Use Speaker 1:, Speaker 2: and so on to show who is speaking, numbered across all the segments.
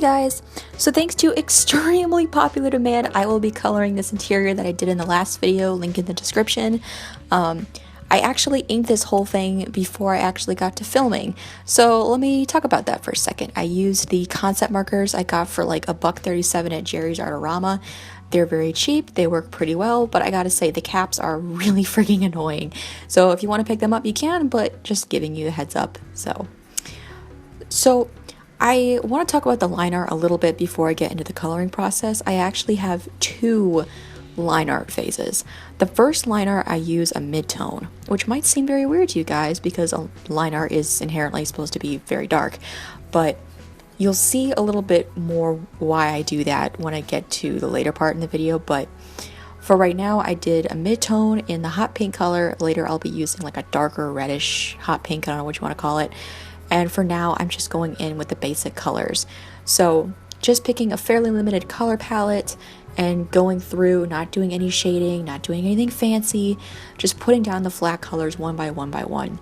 Speaker 1: guys! So thanks to extremely popular demand, I will be coloring this interior that I did in the last video, link in the description. I actually inked this whole thing before I actually got to filming, so let me talk about that for a second. I used the concept markers I got for like $1.37 at Jerry's Artorama. They're very cheap, they work pretty well, but I gotta say the caps are really freaking annoying. So if you want to pick them up, you can, but just giving you a heads up. So I want to talk about the line art a little bit before I get into the coloring process. I actually have two line art phases. The first line art I use a mid-tone, which might seem very weird to you guys because a line art is inherently supposed to be very dark, but you'll see a little bit more why I do that when I get to the later part in the video. But for right now, I did a mid-tone in the hot pink color. Later I'll be using like a darker reddish hot pink, I don't know what you want to call it. And for now, I'm just going in with the basic colors. So just picking a fairly limited color palette and going through, not doing any shading, not doing anything fancy, just putting down the flat colors one by one.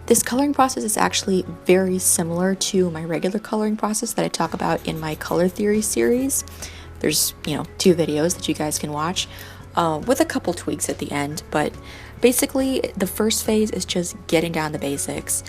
Speaker 1: This coloring process is actually very similar to my regular coloring process that I talk about in my color theory series. There's, 2 videos that you guys can watch with a couple tweaks at the end, but basically the first phase is just getting down the basics.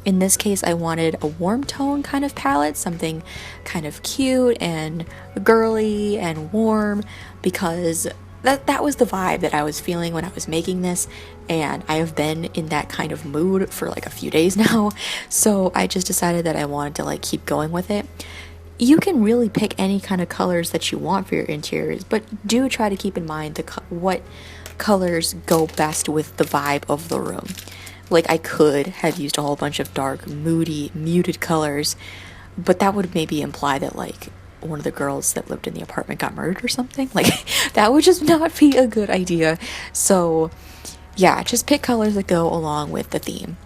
Speaker 1: In this case, I wanted a warm tone kind of palette, something kind of cute and girly and warm, because that was the vibe that I was feeling when I was making this, and I have been in that kind of mood for like a few days now, so I just decided that I wanted to like keep going with it. You can really pick any kind of colors that you want for your interiors, but do try to keep in mind what colors go best with the vibe of the room. Like, I could have used a whole bunch of dark, moody, muted colors, but that would maybe imply that, like, one of the girls that lived in the apartment got murdered or something. Like, that would just not be a good idea. So, yeah, just pick colors that go along with the theme.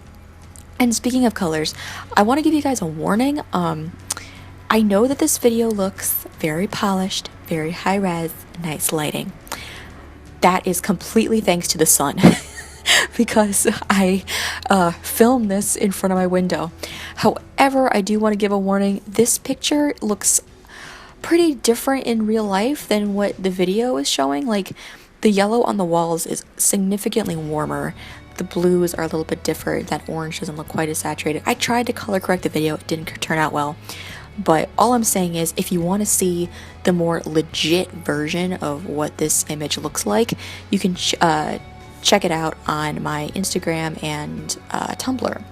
Speaker 1: And speaking of colors, I want to give you guys a warning. I know that this video looks very polished, very high-res, nice lighting. That is completely thanks to the sun. Because I filmed this in front of my window. However, I do want to give a warning. This picture looks pretty different in real life than what the video is showing. Like, the yellow on the walls is significantly warmer. The blues are a little bit different. That orange doesn't look quite as saturated. I tried to color correct the video. It didn't turn out well. But all I'm saying is, if you want to see the more legit version of what this image looks like, you can check it out on my Instagram and Tumblr.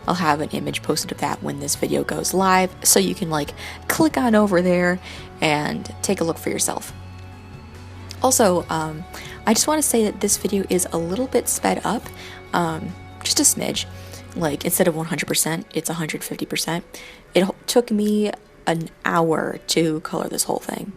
Speaker 1: I'll have an image posted of that when this video goes live, so you can like click on over there and take a look for yourself. Also, I just want to say that this video is a little bit sped up, just a smidge. Like, instead of 100%, it's 150%. It took me an hour to color this whole thing.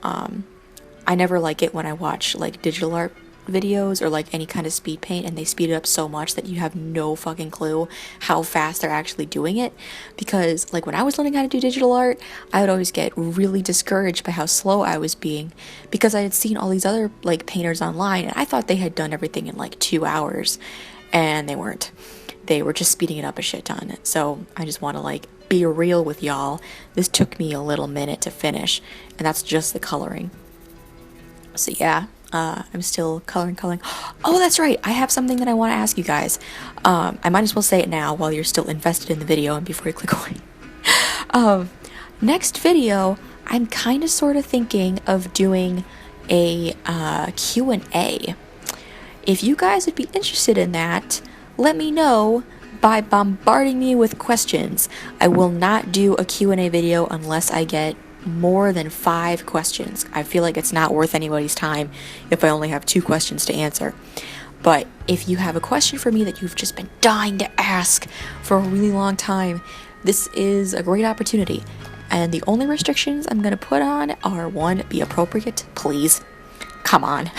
Speaker 1: I never like it when I watch like digital art videos or like any kind of speed paint and they speed it up so much that you have no fucking clue how fast they're actually doing it, because like when I was learning how to do digital art, I would always get really discouraged by how slow I was being, because I had seen all these other like painters online and I thought they had done everything in like 2 hours, and they weren't. They were just speeding it up a shit ton. So I just want to like be real with y'all. This took me a little minute to finish, and that's just the coloring. So yeah, I'm still coloring. Oh, that's right. I have something that I want to ask you guys. I might as well say it now while you're still invested in the video and before you click away. Next video, I'm kind of sort of thinking of doing a Q&A. If you guys would be interested in that, let me know by bombarding me with questions. I will not do a Q&A video unless I get more than 5 questions. I feel like it's not worth anybody's time if I only have 2 questions to answer. But if you have a question for me that you've just been dying to ask for a really long time, this is a great opportunity. And the only restrictions I'm going to put on are 1, be appropriate, please. Come on.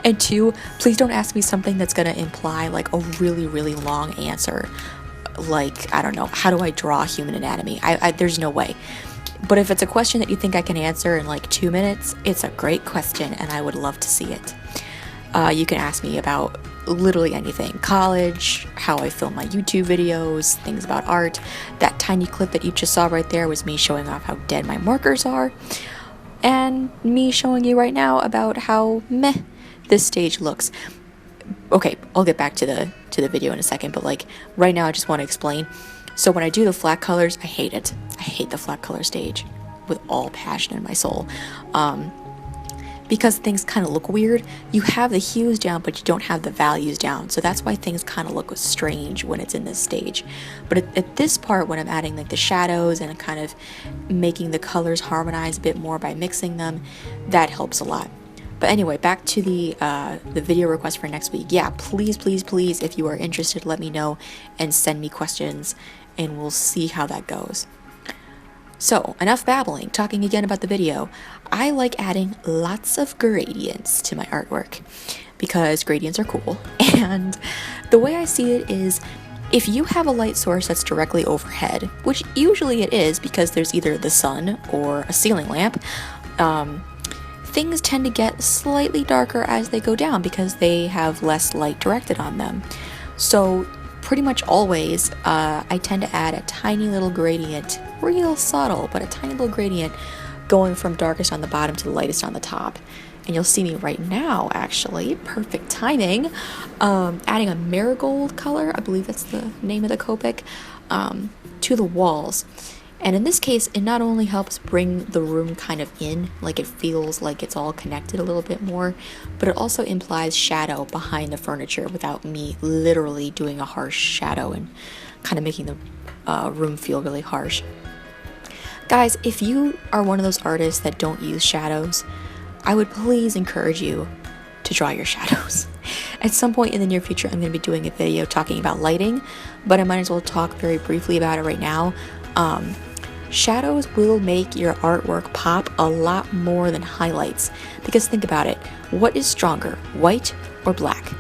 Speaker 1: And 2, please don't ask me something that's going to imply like a really, really long answer. Like, I don't know, how do I draw human anatomy? There's no way. But if it's a question that you think I can answer in like 2 minutes, it's a great question and I would love to see it. You can ask me about literally anything. College, how I film my YouTube videos, things about art. That tiny clip that you just saw right there was me showing off how dead my markers are. And me showing you right now about how meh this stage looks. Okay, I'll get back to the video in a second, but like right now I just want to explain. So when I do the flat colors, I hate it. I hate the flat color stage with all passion in my soul. Because things kind of look weird. You have the hues down, but you don't have the values down. So that's why things kind of look strange when it's in this stage. But at this part, when I'm adding like the shadows and kind of making the colors harmonize a bit more by mixing them, that helps a lot. But anyway, back to the video request for next week. Yeah, please, please, please, if you are interested, let me know and send me questions, and we'll see how that goes. So, enough babbling, talking again about the video. I like adding lots of gradients to my artwork because gradients are cool. And the way I see it is, if you have a light source that's directly overhead, which usually it is because there's either the sun or a ceiling lamp, things tend to get slightly darker as they go down because they have less light directed on them. So pretty much always, I tend to add a tiny little gradient, real subtle, but a tiny little gradient going from darkest on the bottom to the lightest on the top. And you'll see me right now, actually, perfect timing, adding a marigold color, I believe that's the name of the Copic, to the walls. And in this case, it not only helps bring the room kind of in, like it feels like it's all connected a little bit more, but it also implies shadow behind the furniture without me literally doing a harsh shadow and kind of making the room feel really harsh. Guys, if you are one of those artists that don't use shadows, I would please encourage you to draw your shadows. At some point in the near future, I'm going to be doing a video talking about lighting, but I might as well talk very briefly about it right now. Shadows will make your artwork pop a lot more than highlights, because think about it, what is stronger, white or black?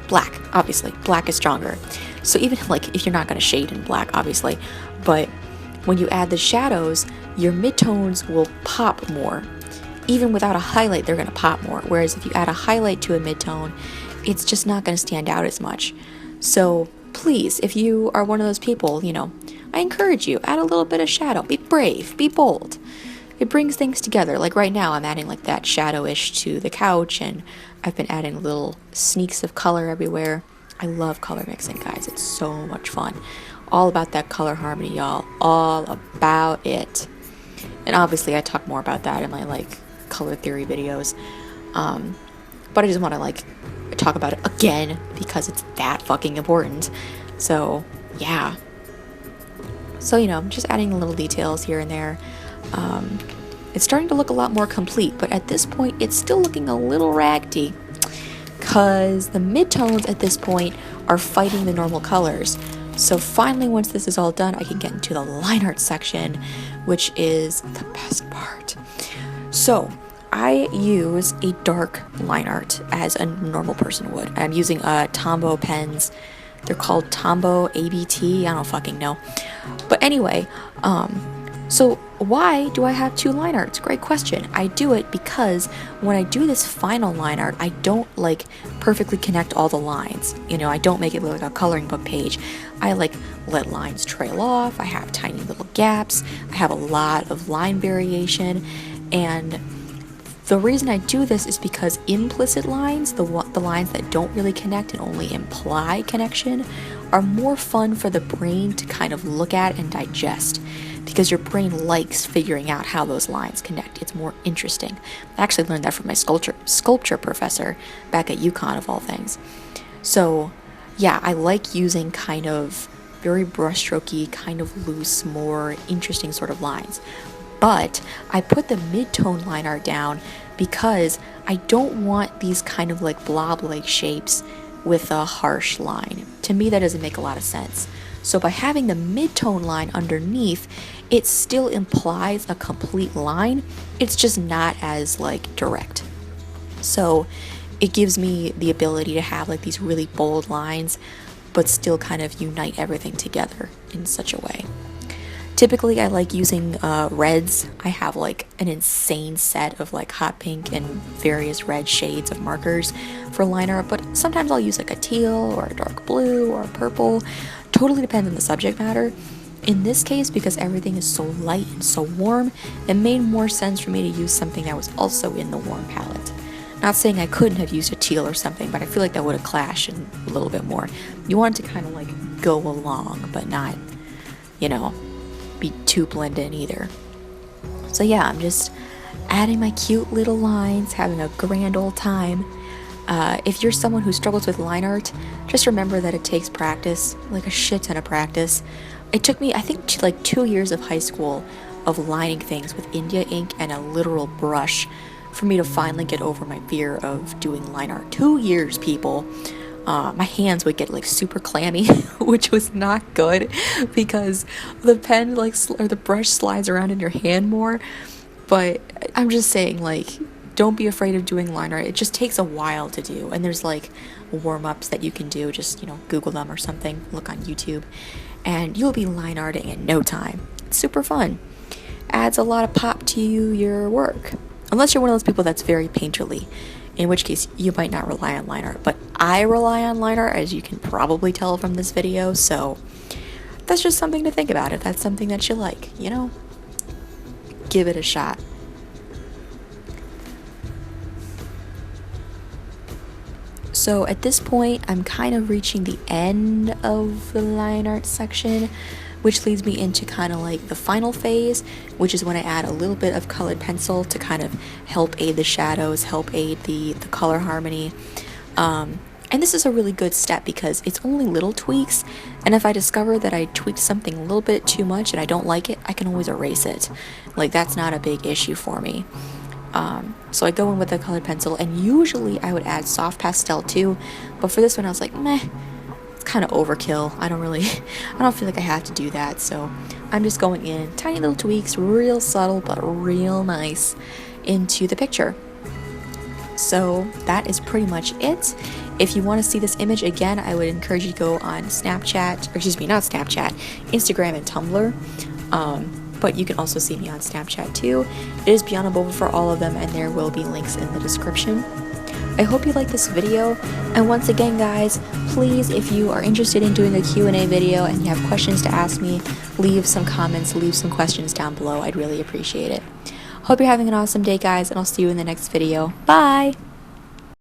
Speaker 1: Black, obviously, black is stronger. So even like if you're not going to shade in black, obviously, but when you add the shadows, your midtones will pop more. Even without a highlight, they're going to pop more, whereas if you add a highlight to a midtone, it's just not going to stand out as much. So please, if you are one of those people, I encourage you, add a little bit of shadow. Be brave, be bold. It brings things together. Like right now, I'm adding like that shadowish to the couch, and I've been adding little sneaks of color everywhere. I love color mixing, guys. It's so much fun. All about that color harmony, y'all. All about it. And obviously, I talk more about that in my color theory videos. But I just want to talk about it again because it's that fucking important. So yeah. So, just adding little details here and there. It's starting to look a lot more complete, but at this point, it's still looking a little raggedy because the midtones at this point are fighting the normal colors. So finally, once this is all done, I can get into the line art section, which is the best part. So I use a dark line art as a normal person would. I'm using Tombow pens. They're called Tombow ABT. I don't fucking know. But anyway, so why do I have two line arts? Great question. I do it because when I do this final line art, I don't perfectly connect all the lines. I don't make it look like a coloring book page. I let lines trail off. I have tiny little gaps. I have a lot of line variation. And the reason I do this is because implicit lines, the lines that don't really connect and only imply connection, are more fun for the brain to kind of look at and digest, because your brain likes figuring out how those lines connect. It's more interesting. I actually learned that from my sculpture professor back at UConn, of all things. So yeah, I like using kind of very brushstrokey, kind of loose, more interesting sort of lines. But I put the mid-tone line art down because I don't want these kind of blob-like shapes with a harsh line. To me, that doesn't make a lot of sense. So by having the mid-tone line underneath, it still implies a complete line. It's just not as direct. So it gives me the ability to have these really bold lines, but still kind of unite everything together in such a way. Typically, I like using reds. I have like an insane set of like hot pink and various red shades of markers for liner, but sometimes I'll use like a teal or a dark blue or a purple. Totally depends on the subject matter. In this case, because everything is so light and so warm, it made more sense for me to use something that was also in the warm palette. Not saying I couldn't have used a teal or something, but I feel like that would have clashed a little bit more. You want it to kind of like go along, but not, you know, be too blended in either. So yeah, I'm just adding my cute little lines, having a grand old time. If you're someone who struggles with line art, just remember that it takes practice, like a shit ton of practice. It took me, I think, like 2 years of high school of lining things with India ink and a literal brush for me to finally get over my fear of doing line art. 2 years, people. My hands would get like super clammy, which was not good because the pen or the brush slides around in your hand more. But I'm just saying, like, don't be afraid of doing line art. It just takes a while to do, and there's like warm-ups that you can do. Just, you know, Google them or something, look on YouTube, and you'll be line arting in no time. It's super fun. Adds a lot of pop to your work, unless you're one of those people that's very painterly, in which case you might not rely on line art. But I rely on line art, as you can probably tell from this video, so that's just something to think about. If that's something that you like, you know, give it a shot. So at this point, I'm kind of reaching the end of the line art section, which leads me into kind of like the final phase, which is when I add a little bit of colored pencil to kind of help aid the shadows, help aid the color harmony. And this is a really good step because it's only little tweaks, and if I discover that I tweaked something a little bit too much and I don't like it, I can always erase it. Like, that's not a big issue for me. So I go in with a colored pencil, and usually I would add soft pastel too, but for this one I was like, meh, it's kind of overkill. I don't feel like I have to do that, so I'm just going in tiny little tweaks, real subtle but real nice, into the picture. So that is pretty much it. If you want to see this image again, I would encourage you to go on Snapchat, or excuse me, not Snapchat, Instagram and Tumblr. But you can also see me on Snapchat too. It is Biana Bova for all of them, and there will be links in the description. I hope you like this video, and once again guys, please, if you are interested in doing a Q&A video and you have questions to ask me, leave some comments, leave some questions down below. I'd really appreciate it. Hope you're having an awesome day guys, and I'll see you in the next video. Bye!